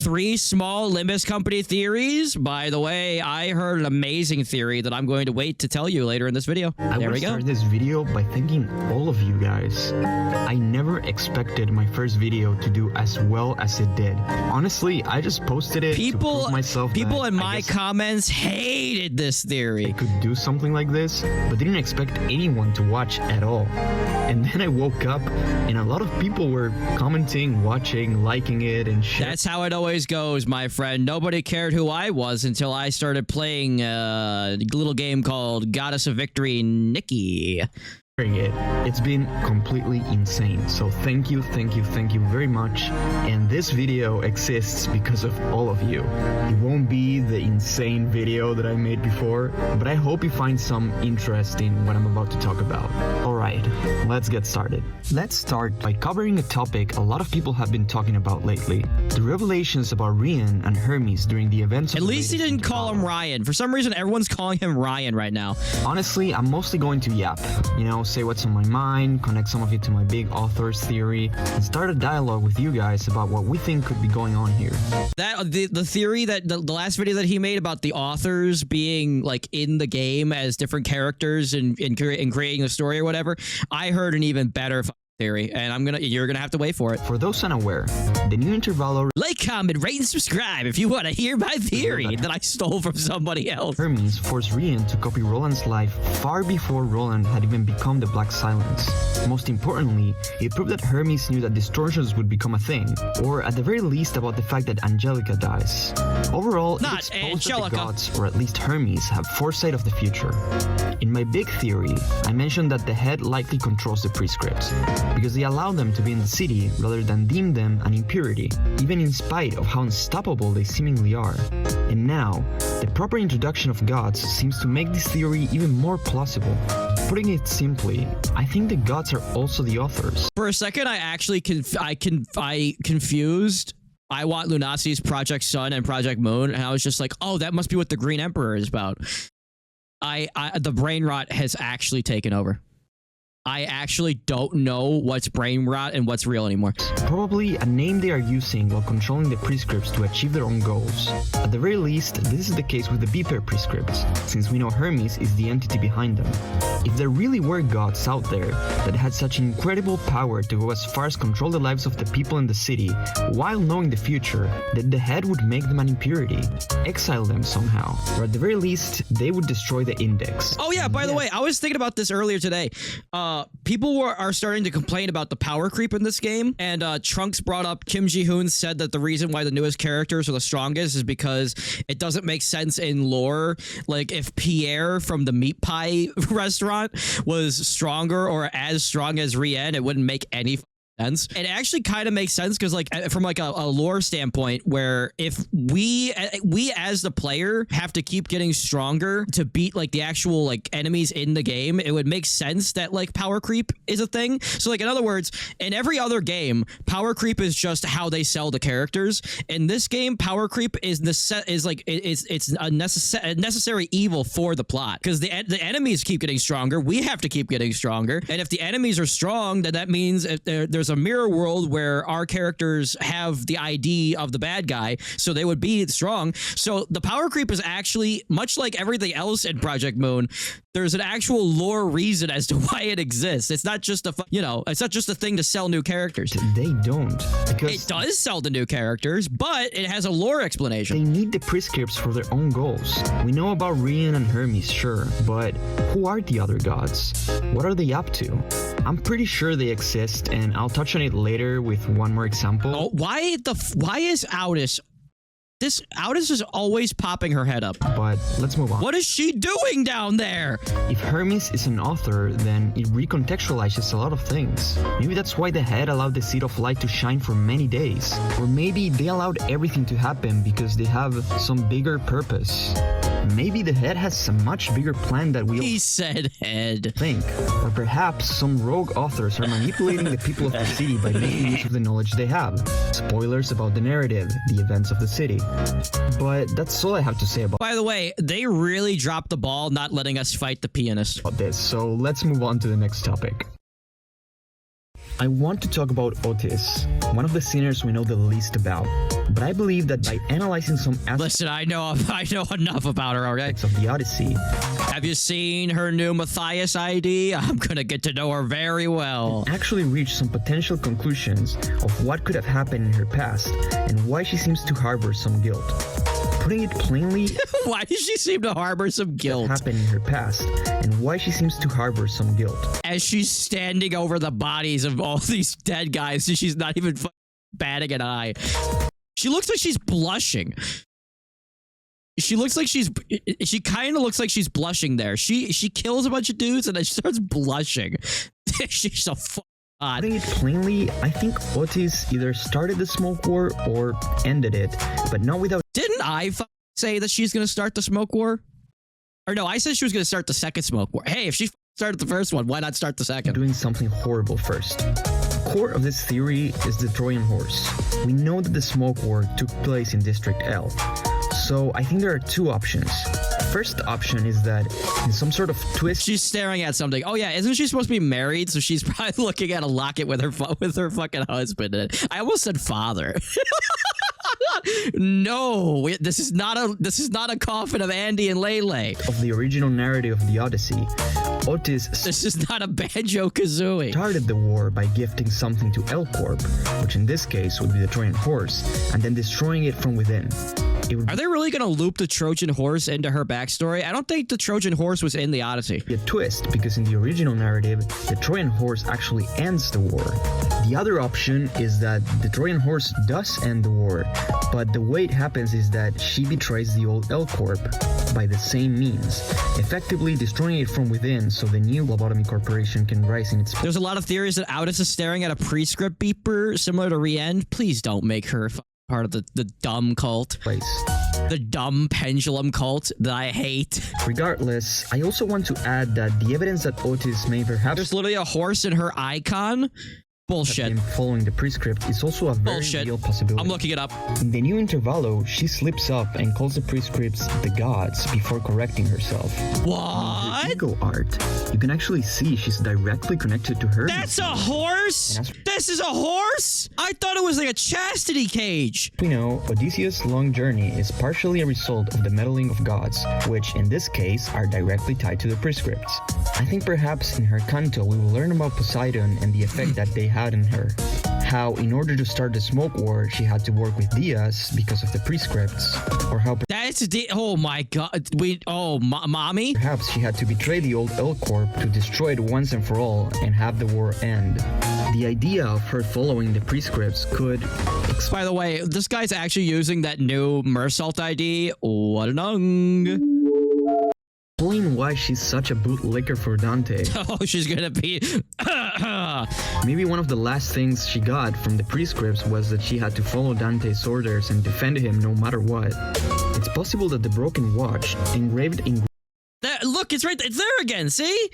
3 small Limbus company theories. By the way, I heard an amazing theory that I'm going to wait to tell you later in this video. There we go. I start this video by thanking all of you guys. I never expected my first video to do as well as it did. Honestly, I just posted it to prove myself. People in my comments hated this theory. I could do something like this, but didn't expect anyone to watch at all. And then I woke up and a lot of people were commenting, watching, liking it, and shit. That's how it always goes, my friend. Nobody cared who I was until I started playing a little game called Goddess of Victory Nikki. It's been completely insane. So thank you very much. And this video exists because of all of you. It won't be the insane video that I made before, but I hope you find some interest in what I'm about to talk about. Alright, let's get started. Let's start by covering a topic a lot of people have been talking about lately. The revelations about Ryan and Hermes during the events of At least he didn't call him Ryan. For some reason, everyone's calling him Ryan right now. Honestly, I'm mostly going to yap. You know, say what's on my mind, connect some of it to my big author's theory, and start a dialogue with you guys about what we think could be going on here. That the theory that the last video that he made about the authors being like in the game as different characters and creating a story or whatever, I heard an even better theory, and you're gonna have to wait for it. For those unaware, the new intervalo... Like, comment, rate, and subscribe if you want to hear my theory that I stole from somebody else. Hermes forced Ryan to copy Roland's life far before Roland had even become the Black Silence. Most importantly, it proved that Hermes knew that distortions would become a thing, or at the very least about the fact that Angelica dies. Overall, it exposed that the gods, or at least Hermes, have foresight of the future. In my big theory, I mentioned that the head likely controls the Prescript, because they allow them to be in the city rather than deem them an impurity, even in spite of how unstoppable they seemingly are. And now, the proper introduction of gods seems to make this theory even more plausible. Putting it simply, I think the gods are also the authors. For a second, I actually confused I Want Lunasi's Project Sun and Project Moon, and I was just like, oh, that must be what the Green Emperor is about. The brain rot has actually taken over. I actually don't know what's brain rot and what's real anymore. Probably a name they are using while controlling the prescripts to achieve their own goals. At the very least, this is the case with the B-pair prescripts, since we know Hermes is the entity behind them. If there really were gods out there that had such incredible power to go as far as control the lives of the people in the city, while knowing the future, then the head would make them an impurity, exile them somehow, or at the very least, they would destroy the index. Oh yeah, by the way, I was thinking about this earlier today. People are starting to complain about the power creep in this game, and Trunks brought up, Kim Ji-hoon said that the reason why the newest characters are the strongest is because it doesn't make sense in lore. Like, if Pierre from the meat pie restaurant was stronger or as strong as Rien, it wouldn't make any sense. It actually kind of makes sense because, like, from like a lore standpoint, where if we as the player have to keep getting stronger to beat like the actual like enemies in the game, it would make sense that like power creep is a thing. So like, in other words, in every other game, power creep is just how they sell the characters. In this game, power creep is a necessary evil for the plot, because the enemies keep getting stronger, we have to keep getting stronger, and if the enemies are strong, then that means if there's a mirror world where our characters have the ID of the bad guy, so they would be strong. So the power creep is actually, much like everything else in Project Moon, there's an actual lore reason as to why it exists. It's not just it's not just a thing to sell new characters. They don't. Because it does sell the new characters, but it has a lore explanation. They need the prescripts for their own goals. We know about Rien and Hermes, sure, but who are the other gods? What are they up to? I'm pretty sure they exist, and I'll touch on it later with one more example. Oh, why is Outis? Outis is always popping her head up. But let's move on. What is she doing down there? If Hermes is an author, then it recontextualizes a lot of things. Maybe that's why the head allowed the Seed of Light to shine for many days. Or maybe they allowed everything to happen because they have some bigger purpose. Maybe the head has a much bigger plan that we He said head. think. Or perhaps some rogue authors are manipulating the people of the city by making use of the knowledge they have. Spoilers about the narrative, the events of the city. But that's all I have to say about By the way, they really dropped the ball not letting us fight the pianist. this, so let's move on to the next topic. I want to talk about Outis, one of the sinners we know the least about. But I believe that by analyzing some Listen, I know enough about her, okay? aspects of the Odyssey, Have you seen her new Matthias ID? I'm gonna get to know her very well. actually reach some potential conclusions of what could have happened in her past and why she seems to harbor some guilt. Putting it plainly, Why does she seem to harbor some guilt? happened in her past and why she seems to harbor some guilt. As she's standing over the bodies of all these dead guys, she's not even batting an eye. She looks like she's blushing. She kind of looks like she's blushing there. She kills a bunch of dudes and then she starts blushing. She's so hot. Putting it plainly, I think Outis either started the smoke war or ended it, but not without Didn't I say that she's gonna start the smoke war? Or no, I said she was gonna start the second smoke war. Hey, if she started the first one, why not start the second? doing something horrible first. The core of this theory is the Trojan horse. We know that the smoke war took place in District L, so I think there are two options. First option is that in some sort of twist, She's staring at something. Oh yeah, isn't she supposed to be married? So she's probably looking at a locket with her fucking husband in it. I almost said father. No, this is not a coffin of Andy and Lele. of the original narrative of the Odyssey, Outis This is not a Banjo-Kazooie. started the war by gifting something to L Corp, which in this case would be the Trojan horse, and then destroying it from within. It would Are they really gonna loop the Trojan horse into her backstory? I don't think the Trojan horse was in the Odyssey. be a twist because in the original narrative, the Trojan horse actually ends the war. The other option is that the Trojan horse does end the war, but the way it happens is that she betrays the old L Corp by the same means, effectively destroying it from within so the new Lobotomy Corporation can rise in its place. There's a lot of theories that Outis is staring at a Prescript beeper similar to Riend. Please don't make her part of the dumb cult. The dumb pendulum cult that I hate. Regardless, I also want to add that the evidence that Outis may perhaps There's literally a horse in her icon. Bullshit. been following the Prescript is also a very Bullshit. real possibility. I'm looking it up. In the new Intervallo, she slips up and calls the Prescripts the gods before correcting herself. What? Her ego art, you can actually see she's directly connected to her. That's a horse? This is a horse? I thought it was like a chastity cage. We know Odysseus' long journey is partially a result of the meddling of gods, which in this case are directly tied to the Prescripts. I think perhaps in her canto we will learn about Poseidon and the effect that they had on her. How in order to start the smoke war she had to work with Diaz because of the Prescripts, or how That's oh my god. Mommy? perhaps she had to betray the old L Corp to destroy it once and for all and have the war end. The idea of her following the Prescripts could By the way, this guy's actually using that new Mersault ID. What an ung. explain why she's such a bootlicker for Dante. Oh, she's gonna be. Maybe one of the last things she got from the Prescripts was that she had to follow Dante's orders and defend him no matter what. It's possible that the broken watch, engraved in Look, it's right. It's there again. See?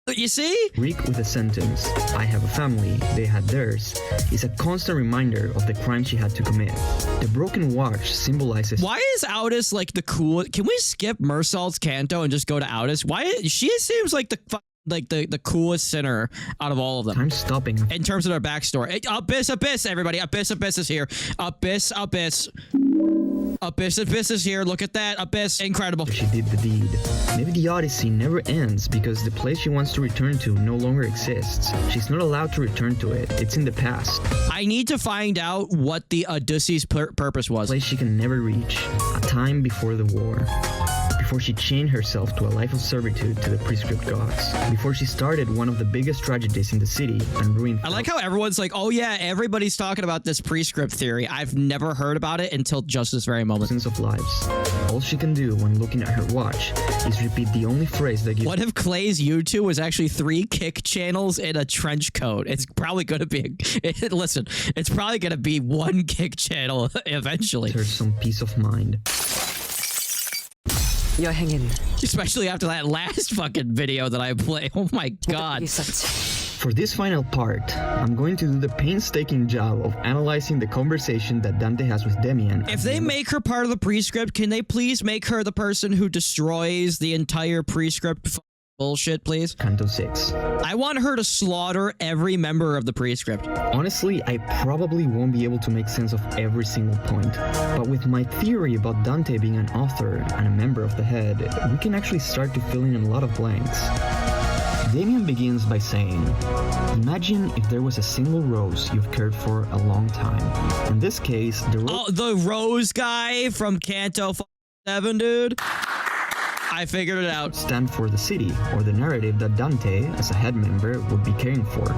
You see? Greek with a sentence, I have a family, they had theirs, is a constant reminder of the crime she had to commit. The broken watch symbolizes Why is Outis like the cool? Can we skip Mersault's canto and just go to Outis? Why she seems like the coolest sinner out of all of them. time stopping. In terms of their backstory. Abyss, everybody. Abyss is here. Abyss is here. Look at that. Abyss. Incredible. She did the deed. Maybe the Odyssey never ends because the place she wants to return to no longer exists. She's not allowed to return to it. It's in the past. I need to find out what the Odyssey's purpose was. A place she can never reach. A time before the war. Before she chained herself to a life of servitude to the Prescript gods. Before she started one of the biggest tragedies in the city and ruined I like how everyone's like, oh yeah, everybody's talking about this Prescript theory. I've never heard about it until just this very moment. thousands of lives. All she can do when looking at her watch is repeat the only phrase that gives What if Clay's YouTube was actually 3 kick channels in a trench coat? It's probably going to be, listen, it's probably going to be 1 kick channel eventually. her some peace of mind. 여행은 Especially after that last fucking video that I played. Oh my god. 있었지. For this final part, I'm going to do the painstaking job of analyzing the conversation that Dante has with Demian. If they make her part of the Prescript, can they please make her the person who destroys the entire Prescript bullshit, please? Canto 6. I want her to slaughter every member of the Prescript. Honestly, I probably won't be able to make sense of every single point, but with my theory about Dante being an author and a member of the Head, we can actually start to fill in a lot of blanks. Demian begins by saying, imagine if there was a single rose you've cared for a long time. In this case, the rose... Oh, the Rose guy from Canto 7, dude. I figured it out. stand for the city, or the narrative that Dante, as a Head member, would be caring for.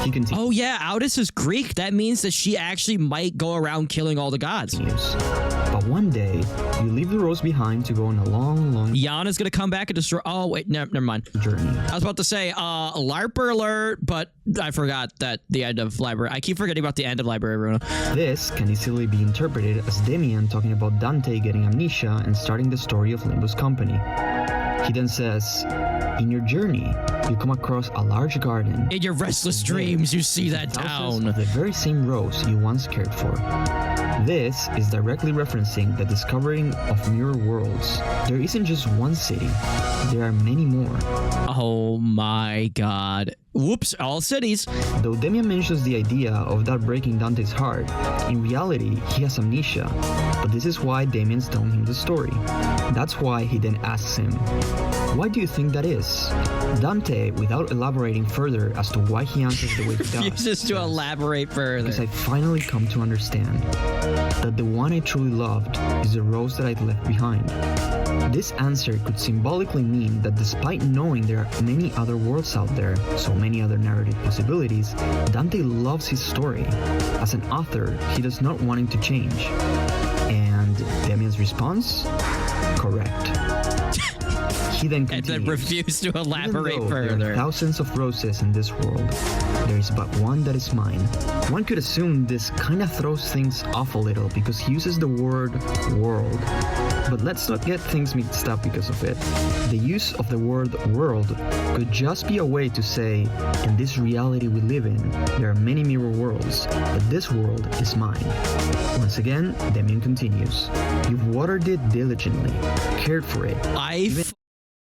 He continues. Oh yeah, Outis is Greek. That means that she actually might go around killing all the gods. But one day, you leave the rose behind to go on a long Yana's gonna come back and destroy... Oh wait, never mind. journey. I was about to say, LARPer alert, but I forgot that the end of Library. I keep forgetting about the end of Library, Bruno. This can easily be interpreted as Demian talking about Dante getting amnesia and starting the story of Limbus Company. He then says, in your journey, you come across a large garden. In your restless dreams, you see that town. Of the very same rose you once cared for. This is directly referencing the discovering of mirror worlds. There isn't just one city, there are many more. Oh my god. Whoops, all cities. Though Demian mentions the idea of that breaking Dante's heart, in reality, he has amnesia. But this is why Demian's telling him the story. That's why he then asks him, why do you think that is? Dante, without elaborating further as to why he answers the way he does, Refuses to elaborate further. because I finally come to understand that the one I truly loved is the rose that I'd left behind. This answer could symbolically mean that despite knowing there are many other worlds out there, so many other narrative possibilities, Dante loves his story. As an author, he does not want it to change. And Demian's response? Correct. He then And continues, then refuse to elaborate even though there are further. thousands of roses in this world, there is but one that is mine. One could assume this kinda throws things off a little because he uses the word world. But let's not get things mixed up because of it. The use of the word world could just be a way to say, in this reality we live in, there are many mirror worlds, but this world is mine. Once again, Demian continues, you've watered it diligently, cared for it. I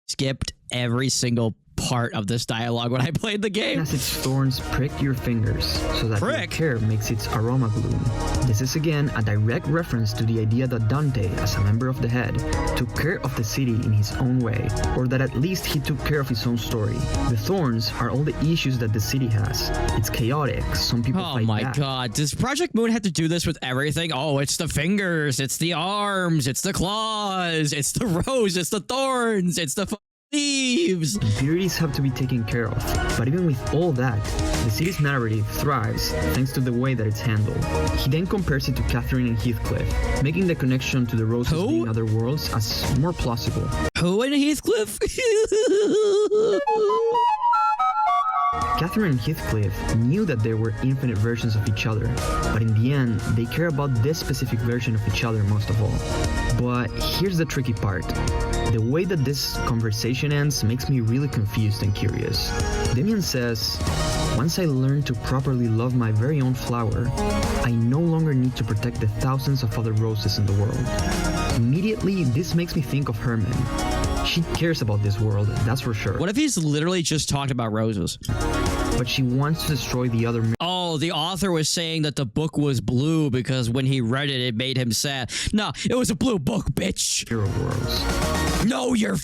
skipped every single part of this dialogue when I played the game. As its thorns prick your fingers, so that your Prick? care makes its aroma bloom. This is again a direct reference to the idea that Dante, as a member of the Head, took care of the city in his own way, or that at least he took care of his own story. The thorns are all the issues that the city has. It's chaotic, some people Oh fight my back. god, does Project Moon have to do this with everything? Oh, it's the fingers, it's the arms, it's the claws, it's the rose, it's the thorns, it's the leaves. Impurities have to be taken care of, but even with all that, the city's narrative thrives thanks to the way that it's handled. He then compares it to Catherine and Heathcliff, making the connection to the roses Who? being other worlds as more plausible. Who in Heathcliff? Catherine and Heathcliff knew that there were infinite versions of each other, but in the end, they care about this specific version of each other most of all. But here's the tricky part. The way that this conversation ends makes me really confused and curious. Demian says, once I learned to properly love my very own flower, I no longer need to protect the thousands of other roses in the world. Immediately, this makes me think of Herman. She cares about this world, that's for sure. What if he's literally just talked about roses? But she wants to destroy the other Oh, the author was saying that the book was blue because when he read it, it made him sad. No, it was a blue book, bitch. mirror worlds. Know your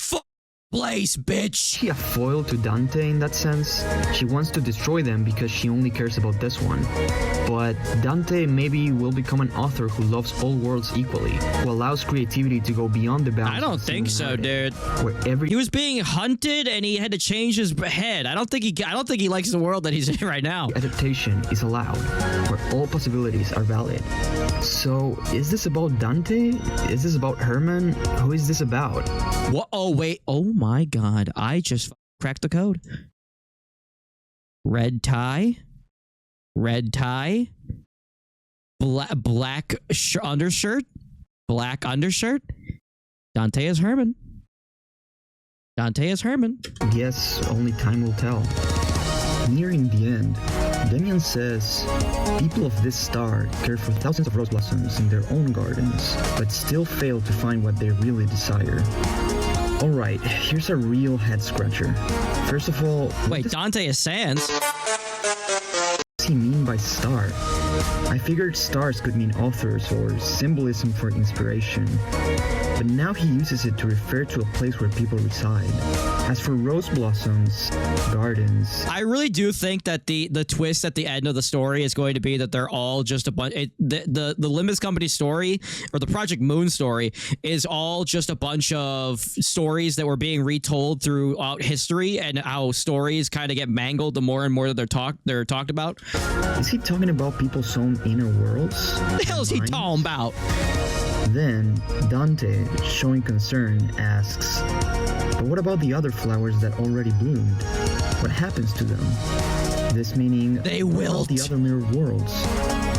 place, bitch. Is she a foil to Dante in that sense? She wants to destroy them because she only cares about this one. But Dante maybe will become an author who loves all worlds equally, who allows creativity to go beyond the bounds. I don't of think so, narrative, dude. Where every He was being hunted and he had to change his head. I don't think he likes the world that he's in right now. adaptation is allowed, where all possibilities are valid. So, is this about Dante? Is this about Herman? Who is this about? What? Oh, wait. Oh my god. I just cracked the code. Red tie. Red tie. Black undershirt. Black undershirt. Dante is Herman. Dante is Herman. Yes, only time will tell. Nearing the end, Demian says, people of this star care for thousands of rose blossoms in their own gardens, but still fail to find what they really desire. Alright, here's a real head scratcher. First of all, Wait, Dante is Sans? what does he mean by star? I figured stars could mean authors or symbolism for inspiration, but now he uses it to refer to a place where people reside. As for rose blossoms, gardens... I really do think that the twist at the end of the story is going to be that they're all just a bunch... The Limbus Company story, or the Project Moon story, is all just a bunch of stories that were being retold throughout history, and how stories kind of get mangled the more and more that they're talked about. Is he talking about people's own inner worlds? What the hell is he talking about? Then, Dante, showing concern, asks, but what about the other flowers that already bloomed? What happens to them? This meaning, They what about wilt. the other mirror worlds?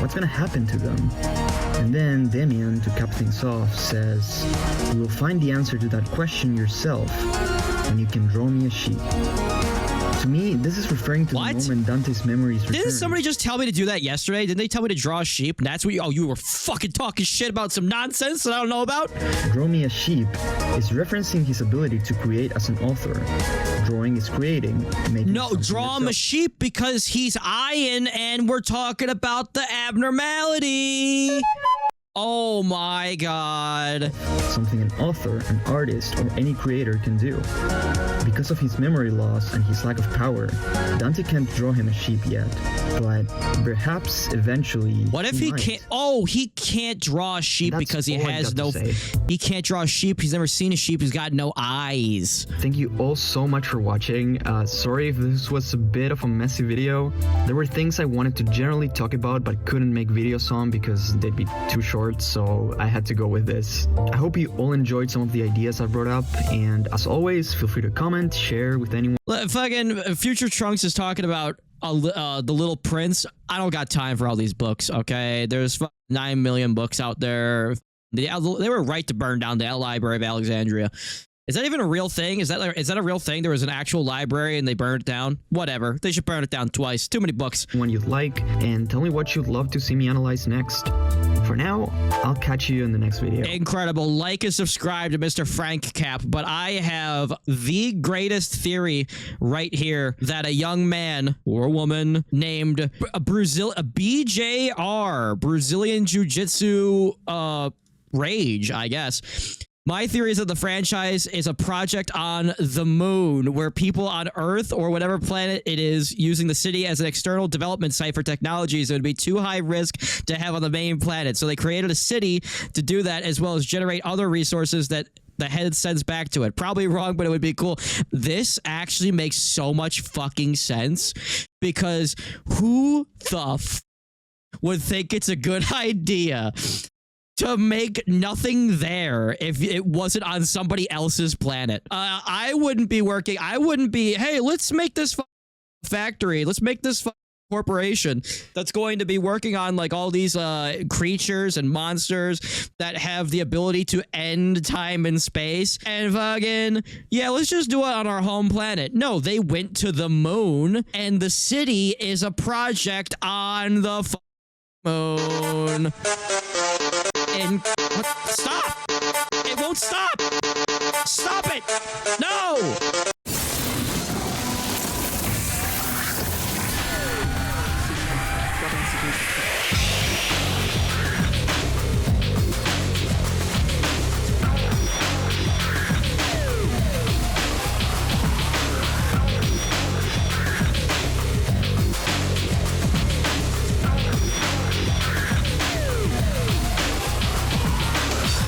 What's gonna happen to them? And then Demian, to cap things off, says, you will find the answer to that question yourself when you can draw me a sheep. To me, this is referring to What? the moment Dante's memories return. Didn't somebody just tell me to do that yesterday? Didn't they tell me to draw a sheep? And that's what you were fucking talking shit about some nonsense that I don't know about? Draw me a sheep is referencing his ability to create as an author. Drawing is creating, making No, something draw him a yourself. sheep because he's eyeing and we're talking about the abnormality. Oh my god. Something an author, an artist, or any creator can do. Because of his memory loss and his lack of power, Dante can't draw him a sheep yet, but perhaps eventually. What if he might. can't? Oh, he can't draw a sheep That's because he all I has got no. to say. He can't draw a sheep. He's never seen a sheep. He's got no eyes. Thank you all so much for watching. Sorry if this was a bit of a messy video. There were things I wanted to generally talk about but couldn't make videos on because they'd be too short, so I had to go with this. I hope you all enjoyed some of the ideas I brought up, and as always, feel free to comment, share with anyone. Fucking Future Trunks is talking about the Little Prince. I don't got time for all these books. Okay, there's 9 million books out there. They were right to burn down the Library of Alexandria. Is that even a real thing? Is that a real thing? There was an actual library and they burned it down? Whatever. They should burn it down twice. Too many books. One you'd like, and tell me what you'd love to see me analyze next. For now, I'll catch you in the next video. Incredible. Like and subscribe to Mr. Frank Cap. But I have the greatest theory right here that a young man or woman named a BJR, Brazilian Jiu-Jitsu Rage, I guess. My theory is that the franchise is a project on the moon where people on Earth or whatever planet it is using the city as an external development site for technologies that would be too high risk to have on the main planet. So they created a city to do that as well as generate other resources that the head sends back to it. Probably wrong, but it would be cool. This actually makes so much fucking sense because who the would think it's a good idea to make nothing there if it wasn't on somebody else's planet? I wouldn't be working. I wouldn't be, hey, let's make this factory. Let's make this corporation that's going to be working on like all these creatures and monsters that have the ability to end time and space. And fucking, yeah, let's just do it on our home planet. No, they went to the moon and the city is a project on the moon. And what? Stop! It won't stop!